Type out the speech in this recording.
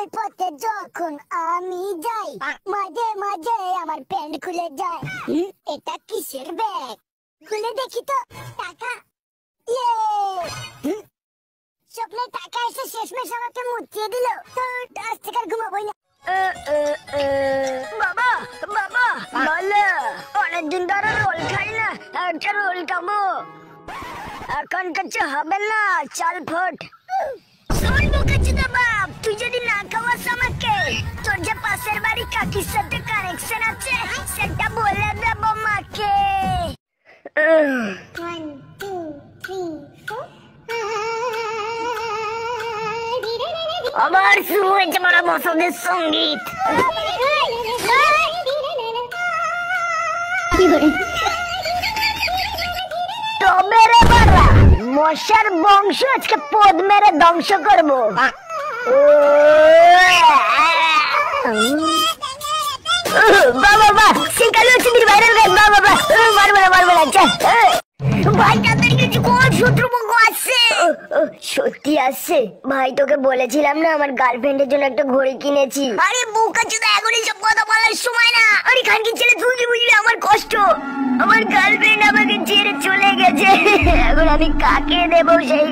স্কুলের পথে যখন আমি যাই মাঝে মাঝে আমার প্যান্ট খুলে যায়। এটা কিসের ব্যাগ? খুলে দেখি তো টাকা। ইয়ে স্বপ্নে টাকা এসে শেষমেশ আমাকে মুচিয়ে দিল। তো আজ থেকে আর ঘুমাবোই না। বাবা বাবা বলো, অনেকদিন ধরে রোল খাই না, একটা রোল খাবো। এখন কিছু হবে না, চল ফোট। শোন বোকাচোদা বাপ, তুই যদি না খাওয়াস আমাকে, তোর যে পাশের বাড়ি কাকির সাথে কানেকশন আছে সেটা বলে দেবো মাকে। 1 2 3 4 আবার শুরু হয়েছে আমার বসন্তের সঙ্গীত। তবে রে বাবা, মশার বংশ আজকে পদ মেরে ধ্বংস করবো। বাবা বাবা, শিকালি হচ্ছে ভাইরাল গান। বাবা বাবা, মারবে না মারবে না। ভাই তাদের কিছু কোন শত্রু পক্ষ আসছে। সত্যি আসছে ভাই? তোকে বলেছিলাম না আমার গার্লফ্রেন্ডের জন্য একটা ঘড়ি কিনেছি। আরে বোকাচোদা, এখন এইসব কথা বলার সময় না। আরে খানকির ছেলে, তুই কি বুঝলি আমার কষ্ট? আমার গার্লফ্রেন্ড আমাকে ছেড়ে চলে গেছে, এখন আমি কাকে দেবো সেই